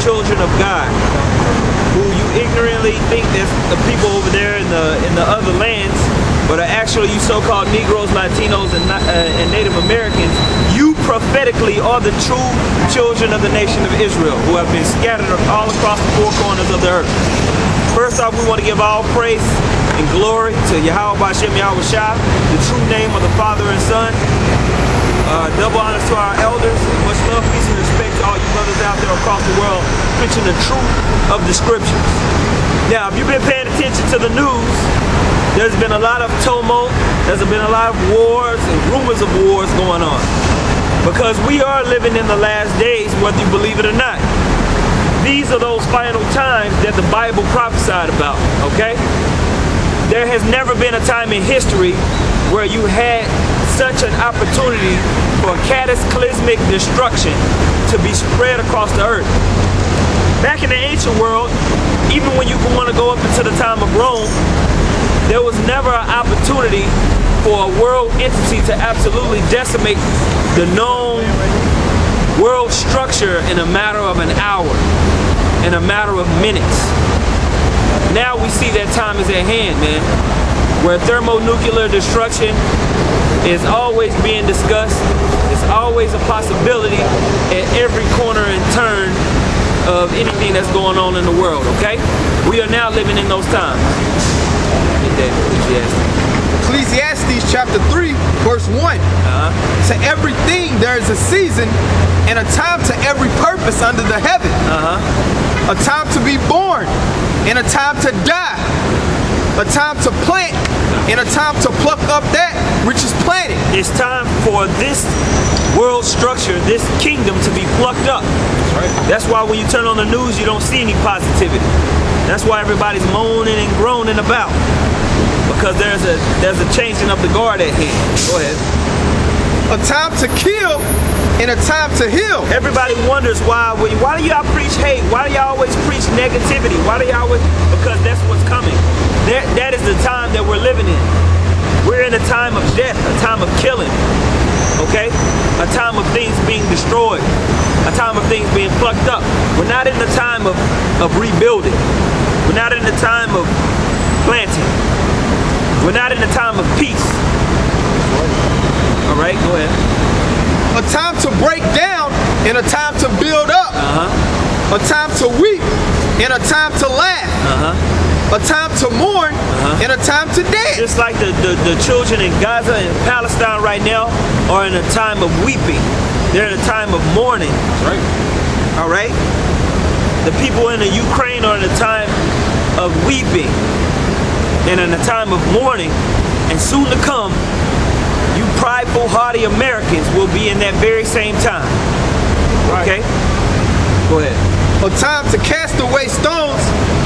children of God, who you ignorantly think that's the people over there in the other lands, but are actually you so-called Negroes, Latinos, and Native Americans. You prophetically are the true children of the nation of Israel, who have been scattered all across the four corners of the earth. First off, we want to give all praise and glory to Yahweh B'Shem Yahweh Shai, the true name of the Father and Son. Double honors to our elders, and much love, peace, and respect to all you brothers out there across the world, preaching the truth of the scriptures. Now, if you've been paying attention to the news, there's been a lot of tumult, there's been a lot of wars and rumors of wars going on. Because we are living in the last days, whether you believe it or not. These are those final times that the Bible prophesied about, okay? There has never been a time in history where you had such an opportunity for cataclysmic destruction to be spread across the earth. Back in the ancient world, even when you want to go up into the time of Rome, there was never an opportunity for a world entity to absolutely decimate the known world structure in a matter of an hour, in a matter of minutes. Now we see that time is at hand, man, where thermonuclear destruction is always being discussed. It's always a possibility at every corner and turn of anything that's going on in the world, okay? We are now living in those times. Ecclesiastes chapter 3, verse 1. To everything there is a season and a time to every purpose under the heaven. A time to be born and a time to die. A time to plant and a time to pluck up that which is planted. It's time for this world structure, this kingdom to be plucked up. That's right. That's why when you turn on the news, you don't see any positivity. That's why everybody's moaning and groaning about. Because there's a changing of the guard at hand. Go ahead. A time to kill and a time to heal. Everybody wonders why do y'all preach hate? Why do y'all always preach negativity? Why do y'all always? Because that's what's coming. That is the time that we're living in. We're in a time of death, a time of killing. Okay? A time of things being destroyed. A time of things being plucked up. We're not in the time of rebuilding. We're not in the time of planting. We're not in the time of peace. All right, go ahead. A time to break down and a time to build up. A time to weep and a time to laugh. A time to mourn and a time to dance. Just like the children in Gaza and Palestine right now are in a time of weeping. They're in a time of mourning. Right. All right? The people in the Ukraine are in a time of weeping and in a time of mourning. And soon to come, you prideful, haughty Americans will be in that very same time. Okay? Go ahead. A time to cast away stones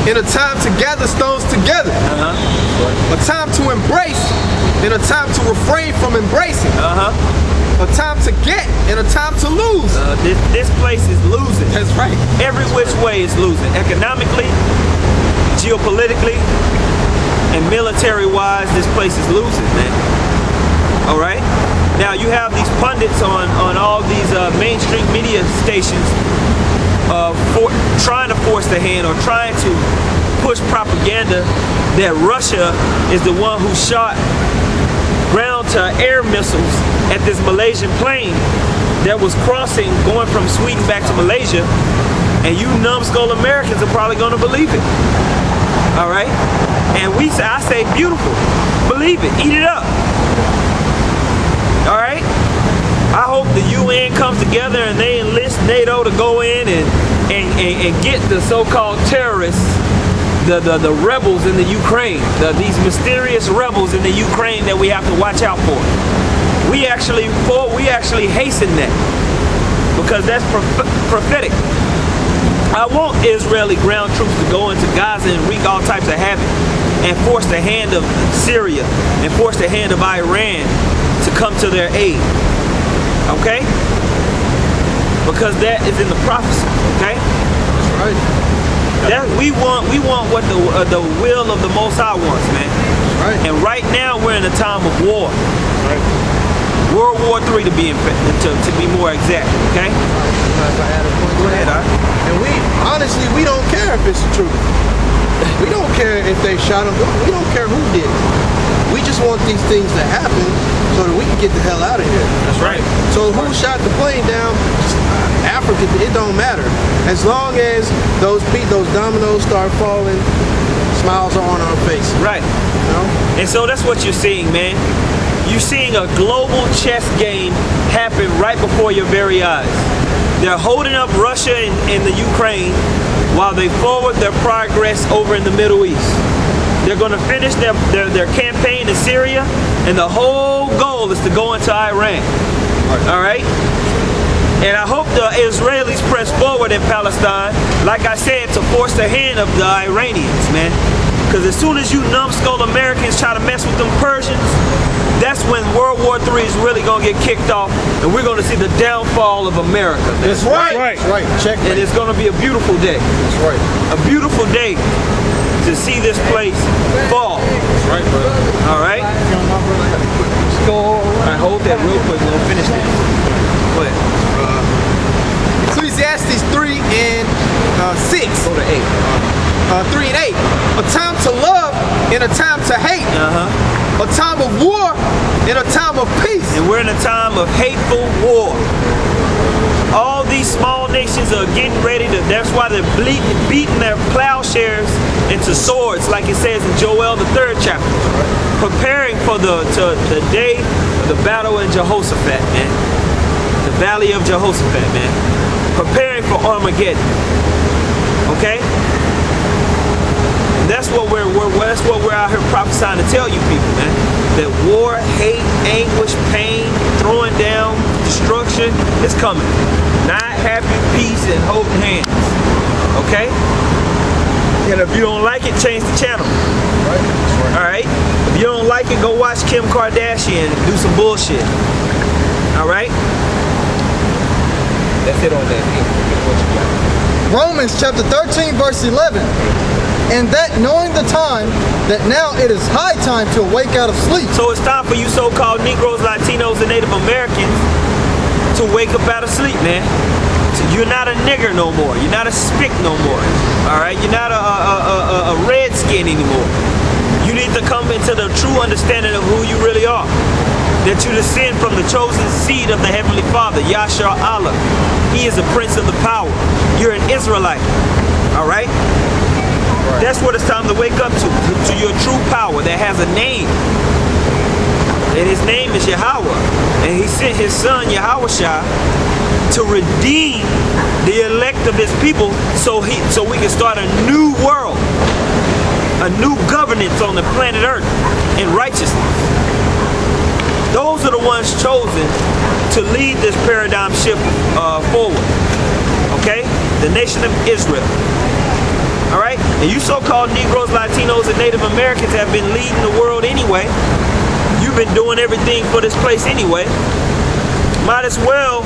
and a time to gather stones together. A time to embrace and a time to refrain from embracing. A time to get and a time to lose. This place is losing. That's right. Every which way is losing. Economically, geopolitically, and military-wise, this place is losing, man. All right? Now, you have these pundits on all these mainstream media stations trying to force the hand or trying to push propaganda that Russia is the one who shot ground-to-air missiles at this Malaysian plane that was crossing, going from Sweden back to Malaysia, and you numbskull Americans are probably going to believe it. All right? And I say beautiful. Believe it. Eat it up. All right? I hope the UN comes together and they enlist NATO to go in and get the so-called terrorists, the rebels in the Ukraine, these mysterious rebels in the Ukraine that we have to watch out for. We actually hasten that because that's prophetic. I want Israeli ground troops to go into Gaza and wreak all types of havoc and force the hand of Syria and force the hand of Iran to come to their aid. Okay? Because that is in the prophecy. Okay? That's right. That we want what the will of the Most High wants, man. That's right. And right now we're in a time of war. Right. World War III to be more exact. Okay? Go ahead, all right? And we care if it's the truth. We don't care if they shot him. We don't care who did it. We just want these things to happen so that we can get the hell out of here. That's right. So who shot the plane down? Africa, it don't matter. As long as those dominoes start falling, smiles are on our face. Right. You know? And so that's what you're seeing, man. You're seeing a global chess game happen right before your very eyes. They're holding up Russia and the Ukraine while they forward their progress over in the Middle East. They're going to finish their campaign in Syria, and the whole goal is to go into Iran. All right? And I hope the Israelis press forward in Palestine, like I said, to force the hand of the Iranians, man. Because as soon as you numbskull Americans try to mess with them Persians, that's when World War III is really going to get kicked off, and we're going to see the downfall of America. That's right. That's right. Check. And it's going to be a beautiful day. That's right. A beautiful day to see this place fall. That's right, brother. All right? I hold that real quick. We'll finish this. Go ahead. Ecclesiastes 3 and 6. Go to 8. 3 and 8. A time to love and a time to hate. A time of war and a time of peace. And we're in a time of hateful war. All these small nations are getting ready to, that's why they're beating their plowshares into swords, like it says in Joel, the 3rd chapter. Preparing for the day of the battle in Jehoshaphat, man. The valley of Jehoshaphat, man. Preparing for Armageddon. Okay? That's what we're out here prophesying to tell you people, man. That war, hate, anguish, pain, throwing down, destruction is coming. Not happy, peace, and holding hands. Okay? And if you don't like it, change the channel. Right. Alright? If you don't like it, go watch Kim Kardashian and do some bullshit. Alright? That's it on that. What you got? Romans chapter 13 verse 11. And that knowing the time, that now it is high time to awake out of sleep. So it's time for you so-called Negroes, Latinos, and Native Americans to wake up out of sleep, man. So you're not a nigger no more. You're not a spick no more. All right? You're not a redskin anymore. You need to come into the true understanding of who you really are. That you descend from the chosen seed of the Heavenly Father, Yahshua Allah. He is the Prince of the Power. You're an Israelite. All right? That's what it's time to wake up to your true power that has a name. And his name is Yahweh. And he sent his son, Yahushua, to redeem the elect of his people so we can start a new world. A new governance on the planet Earth in righteousness. Those are the ones chosen to lead this paradigm shift forward. Okay? The nation of Israel. All right? And you so-called Negroes, Latinos, and Native Americans have been leading the world anyway. You've been doing everything for this place anyway. Might as well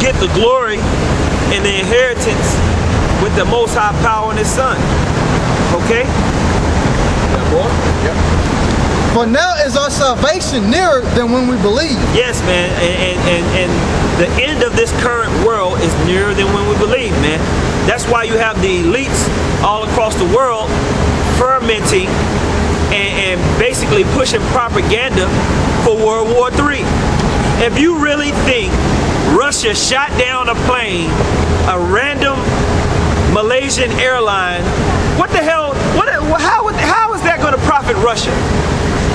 get the glory and the inheritance with the Most High Power and His Son. Okay? Yeah, boy? Yep. For now is our salvation nearer than when we believe. Yes, man. And the end of this current world is nearer than when we believe, man. That's why you have the elites all across the world fermenting and basically pushing propaganda for World War III. If you really think Russia shot down a plane, a random Malaysian airline, what the hell, how is that going to profit Russia?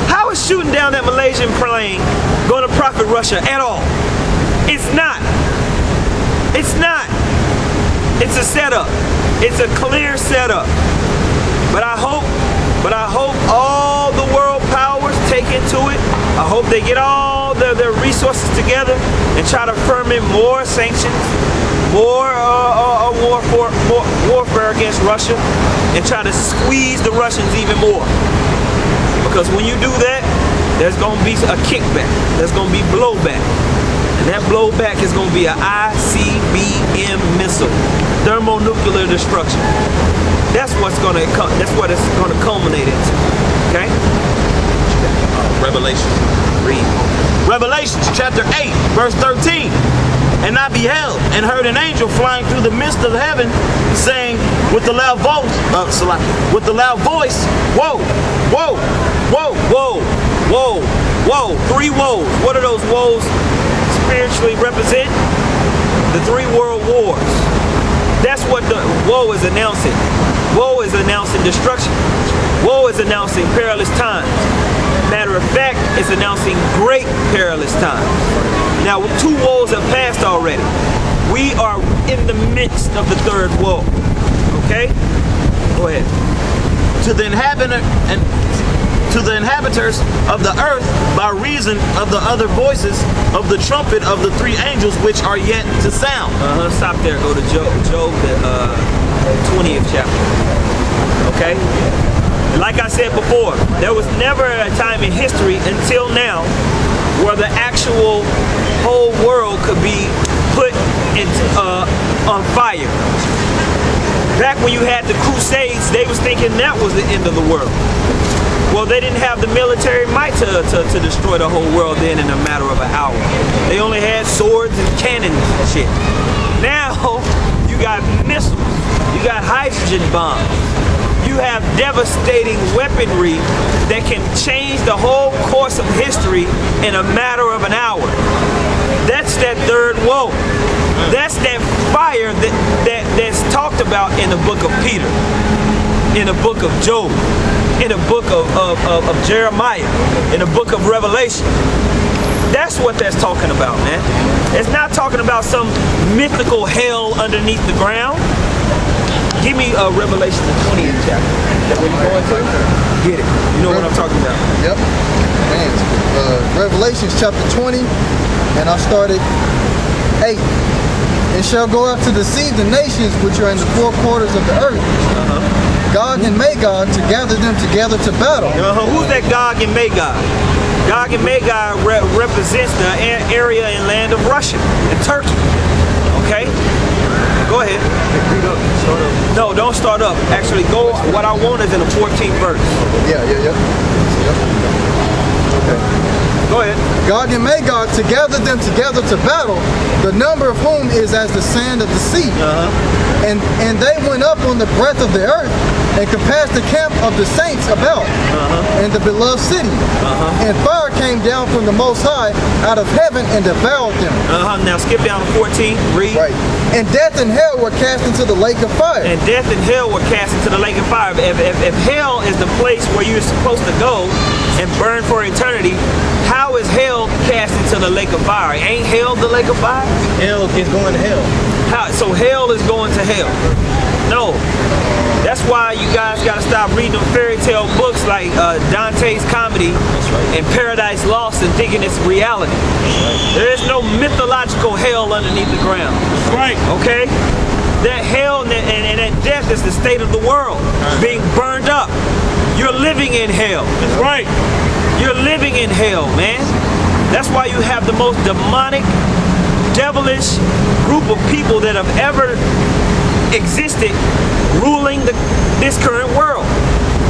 How is shooting down that Malaysian plane going to profit Russia at all? It's not. It's not. It's a setup. It's a clear setup. But I hope all the world powers take into it. I hope they get all their resources together and try to ferment more sanctions, more warfare against Russia, and try to squeeze the Russians even more. Because when you do that, there's going to be a kickback. There's going to be blowback. And that blowback is going to be an ICBM missile, thermonuclear destruction. That's what's going to come. That's what it's going to culminate into. Okay? Revelations. Read. Revelations chapter 8, verse 13. And I beheld and heard an angel flying through the midst of heaven, saying with a loud voice, "Woe, woe, woe, Whoa, whoa, whoa. 3 woes. What are those woes spiritually represent? The 3 world wars. That's what the woe is announcing. Woe is announcing destruction. Woe is announcing perilous times. Matter of fact, it's announcing great perilous times. Now, 2 woes have passed already. We are in the midst of the 3rd woe. Okay? Go ahead. to the inhabitants of the earth by reason of the other voices of the trumpet of the 3 angels which are yet to sound." Stop there. Go to Job, the 20th chapter. Okay? Like I said before, there was never a time in history until now where the actual whole world could be put into, on fire. Back when you had the Crusades, they was thinking that was the end of the world. Well, they didn't have the military might to destroy the whole world then in a matter of an hour. They only had swords and cannons and shit. Now, you got missiles. You got hydrogen bombs. You have devastating weaponry that can change the whole course of history in a matter of an hour. That's that 3rd woe. That's that fire that's talked about in the book of Peter, in the book of Job, in the book of Jeremiah, in the book of Revelation. That's what that's talking about, man. It's not talking about some mythical hell underneath the ground. Give me Revelation, the 20th chapter. Is that where you're going to? Get it. You know what I'm talking about. Yep. Man, Revelations chapter 20, and I started 8. "And shall go out to deceive the nations which are in the 4 quarters of the earth, Gog and Magog, to gather them together to battle." Who's that Gog and Magog? Gog and Magog represents the area and land of Russia and Turkey. Okay? Go ahead. No, don't start up. Actually, go. What I want is in the 14th verse. Yeah. Okay. Go ahead. "Gog and Magog, to gather them together to battle, the number of whom is as the sand of the sea. And they went up on the breadth of the earth, and compassed the camp of the saints about, and the beloved city. And fire came down from the Most High out of heaven and devoured them. Now skip down to 14. Read. Right. And death and hell were cast into the lake of fire." And death and hell were cast into the lake of fire. If hell is the place where you're supposed to go and burn for eternity, how is hell cast into the lake of fire? Ain't hell the lake of fire? Hell is going to hell. So hell is going to hell? No. That's why you guys got to stop reading them fairy tale books like Dante's Comedy and Paradise Lost and thinking it's reality. There is no mythological hell underneath the ground. Right. Okay? That hell and that death is the state of the world, being burned up. You're living in hell. That's right. You're living in hell, man. That's why you have the most demonic, devilish group of people that have ever existed ruling this current world.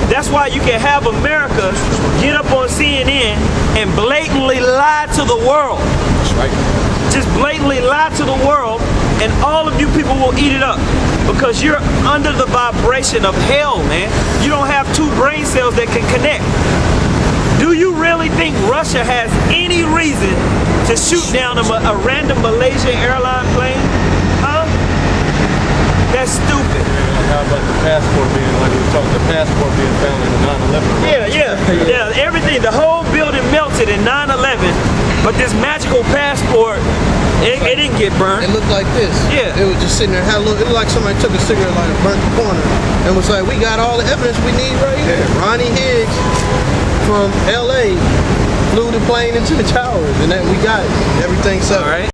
That's why you can have America get up on CNN and blatantly lie to the world. That's right. Just blatantly lie to the world, and all of you people will eat it up because you're under the vibration of hell, man. You don't have 2 brain cells that can connect. Do you really think Russia has any reason to shoot down a random Malaysian airline plane? Huh? That's stupid. How about the passport being, like we were talking, the passport being found in the 9/11? Yeah, everything, the whole building melted in 9/11, but this magical passport, it didn't get burned. It looked like this. Yeah. It was just sitting there. It looked like somebody took a cigarette lighter, burnt the corner, and was like, "We got all the evidence we need right here." Ronnie Higgs from LA flew the plane into the towers, and then we got it. Everything's up. All right.